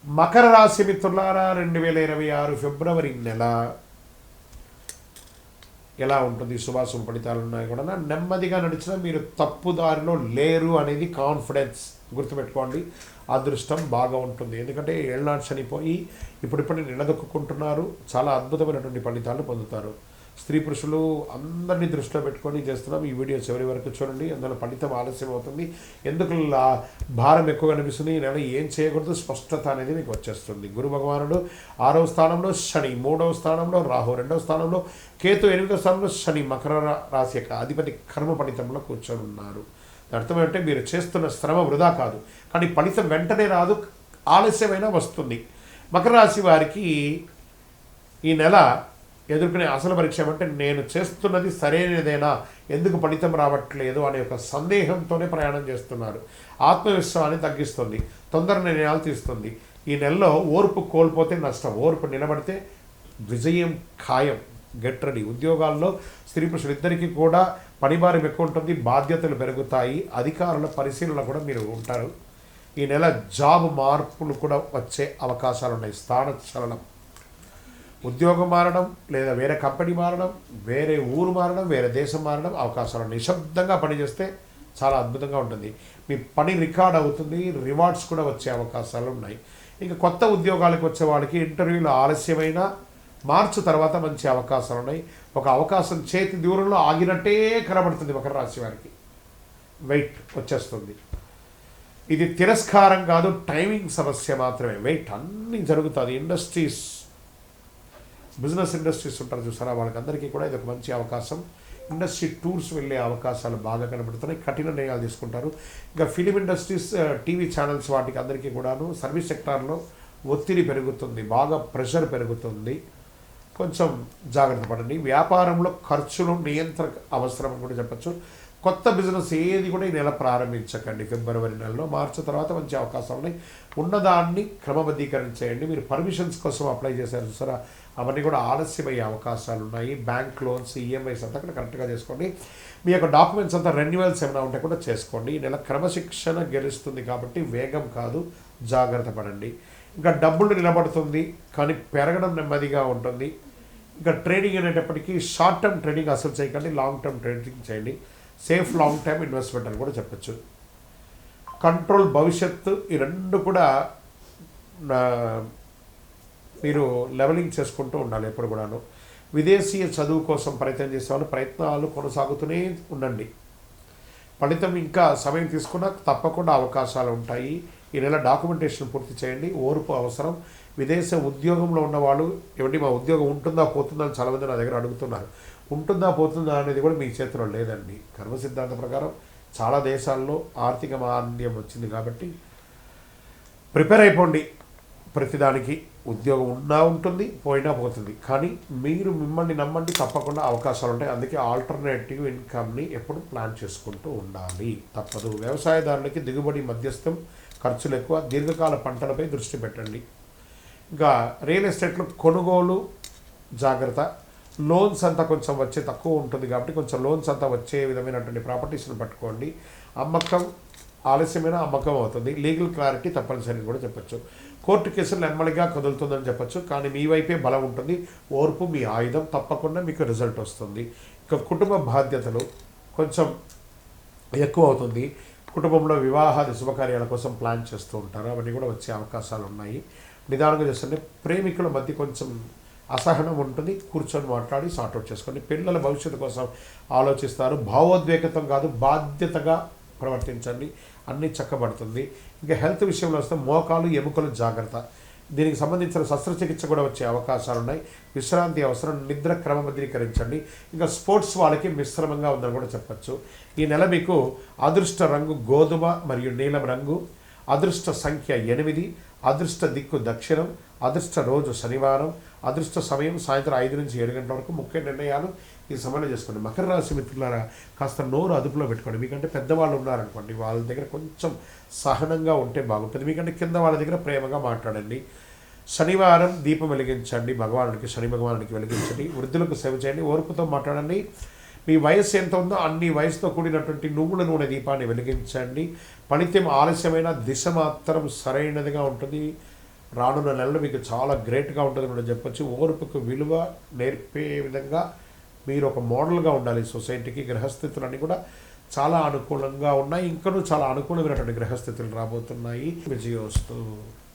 మకర రాశి మిత్రులారా 2026 ఫిబ్రవరి నెల ఎలా ఉంటుంది, శుభాశుభ ఫలితాలు ఉన్నాయి కూడా. నెమ్మదిగా నడిచినా మీరు తప్పుదారిలో లేరు అనేది కాన్ఫిడెన్స్ గుర్తుపెట్టుకోండి. అదృష్టం బాగా ఉంటుంది, ఎందుకంటే ఏళ్ళనాడు చనిపోయి ఇప్పుడిప్పుడు నిలదొక్కుంటున్నారు. చాలా అద్భుతమైనటువంటి ఫలితాలు పొందుతారు. స్త్రీ పురుషులు అందరినీ దృష్టిలో పెట్టుకొని చేస్తున్నాం. ఈ వీడియో చివరి వరకు చూడండి, అందులో ఫలితం ఆలస్యం అవుతుంది. ఎందుకు భారం ఎక్కువ అనిపిస్తుంది, ఈ నెల ఏం చేయకూడదు స్పష్టత అనేది మీకు వచ్చేస్తుంది. గురు భగవానుడు 6వ స్థానంలో, శని 3వ స్థానంలో, రాహు 2వ స్థానంలో, కేతు 8వ స్థానంలో, శని మకర రాశి యొక్క అధిపతి కర్మ ఫలితంలో కూర్చొని ఉన్నారు. అర్థం ఏంటంటే మీరు చేస్తున్న శ్రమ వృధా కాదు, కానీ ఫలితం వెంటనే రాదు, ఆలస్యమైనా వస్తుంది. మకర రాశి వారికి ఈ నెల ఎదుర్కొనే అసలు పరీక్ష ఏమంటే నేను చేస్తున్నది సరైనదేనా, ఎందుకు ఫలితం రావట్లేదు అనే ఒక సందేహంతోనే ప్రయాణం చేస్తున్నారు. ఆత్మవిశ్వాసాన్ని తగ్గిస్తుంది, తొందర నిర్ణయాలు తీస్తుంది. ఈ నెలలో ఓర్పు కోల్పోతే నష్టం, ఓర్పు నిలబడితే విజయం ఖాయం. Get ready. ఉద్యోగాల్లో స్త్రీ పురుషులు ఇద్దరికీ కూడా పనిభారం ఎక్కువ ఉంటుంది, బాధ్యతలు పెరుగుతాయి, అధికారుల పరిశీలన కూడా మీరు ఉంటారు. ఈ నెల జాబ్ మార్పులు కూడా వచ్చే అవకాశాలు ఉన్నాయి. స్థాన చలనం, ఉద్యోగం మారడం, లేదా వేరే కంపెనీ మారడం, వేరే ఊరు మారడం, వేరే దేశం మారడం అవకాశాలు. నిశ్శబ్దంగా పనిచేస్తే చాలా అద్భుతంగా ఉంటుంది. మీ పని రికార్డ్ అవుతుంది, రివార్డ్స్ కూడా వచ్చే అవకాశాలు ఉన్నాయి. ఇంకా కొత్త ఉద్యోగాలకు వచ్చే వాళ్ళకి ఇంటర్వ్యూలు ఆలస్యమైన మార్చి తర్వాత మంచి అవకాశాలు ఉన్నాయి. ఒక అవకాశం చేతి దూరంలో ఆగినట్టే కనబడుతుంది మకర రాశి వారికి. వెయిట్ వచ్చేస్తుంది. ఇది తిరస్కారం కాదు, టైమింగ్ సమస్య మాత్రమే. వెయిట్ అన్నీ జరుగుతుంది. ఇండస్ట్రీస్, బిజినెస్ ఇండస్ట్రీస్ ఉంటారు చూసారా, వాళ్ళకందరికీ కూడా ఇది ఒక మంచి అవకాశం. ఇండస్ట్రీ టూర్స్ వెళ్ళే అవకాశాలు బాగా కనబడుతున్నాయి. కఠిన నిర్ణయాలు తీసుకుంటారు. ఇంకా ఫిలిం ఇండస్ట్రీస్, టీవీ ఛానల్స్ వాటికి అందరికీ కూడాను సర్వీస్ సెక్టార్లో ఒత్తిడి పెరుగుతుంది, బాగా ప్రెషర్ పెరుగుతుంది. కొంచెం జాగ్రత్త పడండి. వ్యాపారంలో ఖర్చులు నియంత్రణ అవసరం అని కూడా చెప్పచ్చు. కొత్త బిజినెస్ ఏది కూడా ఈ నెల ప్రారంభించకండి. ఫిబ్రవరి నెలలో, మార్చి తర్వాత మంచి అవకాశాలు ఉన్నాయి. ఉన్నదాన్ని క్రమబద్ధీకరించేయండి. మీరు పర్మిషన్స్ కోసం అప్లై చేశారు చూసారా, అవన్నీ కూడా ఆలస్యమయ్యే అవకాశాలు ఉన్నాయి. బ్యాంక్ లోన్స్, ఈఎంఐస్ అంతా కూడా కరెక్ట్గా చేసుకోండి. మీ యొక్క డాక్యుమెంట్స్ అంతా రెన్యువల్స్ ఏమైనా ఉంటే కూడా చేసుకోండి. ఈ నెల క్రమశిక్షణ గెలుస్తుంది కాబట్టి వేగం కాదు, జాగ్రత్త పడండి. ఇంకా డబ్బులు నిలబడుతుంది, కానీ పెరగడం నెమ్మదిగా ఉంటుంది. ఇంకా ట్రేడింగ్ అనేటప్పటికీ షార్ట్ టర్మ్ ట్రేడింగ్ అసలు చేయకండి, లాంగ్ టర్మ్ ట్రేడింగ్ చేయండి. సేఫ్ లాంగ్ టర్మ్ ఇన్వెస్ట్మెంట్ అని కూడా చెప్పచ్చు. కంట్రోల్, భవిష్యత్తు, ఈ రెండు కూడా మీరు లెవెలింగ్ చేసుకుంటూ ఉండాలి ఎప్పుడు కూడాను. విదేశీయ చదువు కోసం ప్రయత్నం చేసేవాళ్ళు ప్రయత్నాలు కొనసాగుతూనే ఉండండి. ఫలితం ఇంకా సమయం తీసుకున్నా తప్పకుండా అవకాశాలు ఉంటాయి. ఈ నెల డాక్యుమెంటేషన్ పూర్తి చేయండి. ఓర్పు అవసరం. విదేశ ఉద్యోగంలో ఉన్నవాళ్ళు, ఏమండి మా ఉద్యోగం ఉంటుందా పోతుందా అని చాలామంది నా దగ్గర అడుగుతున్నారు. ఉంటుందా పోతుందా అనేది కూడా మీ చేతిలో లేదండి. కర్మ సిద్ధాంత ప్రకారం చాలా దేశాల్లో ఆర్థిక మాంద్యం వచ్చింది కాబట్టి ప్రిపేర్ అయిపోండి. ప్రతిదానికి ఉద్యోగం ఉన్నా ఉంటుంది, పోయినా పోతుంది, కానీ మీరు మిమ్మల్ని నమ్మండి, తప్పకుండా అవకాశాలు ఉంటాయి. అందుకే ఆల్టర్నేటివ్ ఇన్కమ్ని ఎప్పుడు ప్లాన్ చేసుకుంటూ ఉండాలి, తప్పదు. వ్యవసాయదారులకి దిగుబడి మధ్యస్థం, ఖర్చులు ఎక్కువ, దీర్ఘకాల పంటలపై దృష్టి పెట్టండి. ఇంకా రియల్ ఎస్టేట్లో కొనుగోలు జాగ్రత్త. లోన్స్ అంతా కొంచెం వచ్చే తక్కువ ఉంటుంది కాబట్టి కొంచెం లోన్స్ అంతా వచ్చే విధమైనటువంటి ప్రాపర్టీస్ని పట్టుకోండి. అమ్మకం ఆలస్యమైన అమ్మకం అవుతుంది. లీగల్ క్లారిటీ తప్పనిసరి కూడా చెప్పచ్చు. కోర్టు కేసులు నెమ్మదిగా కదులుతుందని చెప్పచ్చు, కానీ మీ వైపే బలం ఉంటుంది. ఓర్పు మీ ఆయుధం, తప్పకుండా మీకు రిజల్ట్ వస్తుంది. ఇక కుటుంబ బాధ్యతలు కొంచెం ఎక్కువ అవుతుంది. కుటుంబంలో వివాహాది శుభకార్యాల కోసం ప్లాన్ చేస్తూ ఉంటారు, అవన్నీ కూడా వచ్చే అవకాశాలు ఉన్నాయి. నిదానంగా చేస్తుంటే ప్రేమికుల మధ్య కొంచెం అసహనం ఉంటుంది, కూర్చొని మాట్లాడి సార్ట్అవుట్ చేసుకోండి. పిల్లల భవిష్యత్తు కోసం ఆలోచిస్తారు. భావోద్వేగతం కాదు, బాధ్యతగా ప్రవర్తించండి, అన్నీ చక్కబడుతుంది. ఇంకా హెల్త్ విషయంలో వస్తే మోకాలు, ఎముకలు జాగ్రత్త. దీనికి సంబంధించిన శస్త్రచికిత్స కూడా వచ్చే అవకాశాలు ఉన్నాయి. విశ్రాంతి అవసరం, నిద్ర క్రమబద్ధీకరించండి. ఇంకా స్పోర్ట్స్ వాళ్ళకి మిశ్రమంగా ఉందని కూడా చెప్పచ్చు. ఈ నెల మీకు అదృష్ట రంగు గోధుమ మరియు నీలం రంగు, అదృష్ట సంఖ్య 8, అదృష్ట దిక్కు దక్షిణం, అదృష్ట రోజు శనివారం, అదృష్ట సమయం సాయంత్రం 5 నుంచి 7 గంటల వరకు. ముఖ్య నిర్ణయాలు ఈ సమయంలో చేసుకోండి. మకర రాశి మిత్రులారా, కాస్త నోరు అదుపులో పెట్టుకోండి. మీకంటే పెద్దవాళ్ళు ఉన్నారనుకోండి, వాళ్ళ దగ్గర కొంచెం సహనంగా ఉంటే బాగుంటుంది. మీకంటే కింద వాళ్ళ దగ్గర ప్రేమగా మాట్లాడండి. శనివారం దీపం వెలిగించండి, భగవానుడికి, శని భగవానుడికి వెలిగించండి. వృద్ధులకు సేవ చేయండి, ఓర్పుతో మాట్లాడండి. మీ వయస్సు ఎంత ఉందో అన్ని వయసుతో కూడినటువంటి నువ్వుల నూనె దీపాన్ని వెలిగించండి. ఫలితం ఆలస్యమైన దిశ మాత్రం సరైనదిగా ఉంటుంది. రానున్న నెలలు మీకు చాలా గ్రేట్గా ఉంటుంది కూడా చెప్పొచ్చు. ఓర్పుకు విలువ నేర్పే విధంగా మీరు ఒక మోడల్గా ఉండాలి సొసైటీకి. గ్రహస్థితులన్నీ కూడా చాలా అనుకూలంగా ఉన్నాయి. ఇంకా చాలా అనుకూలమైనటువంటి గ్రహస్థితులు రాబోతున్నాయి. విజయోస్తు.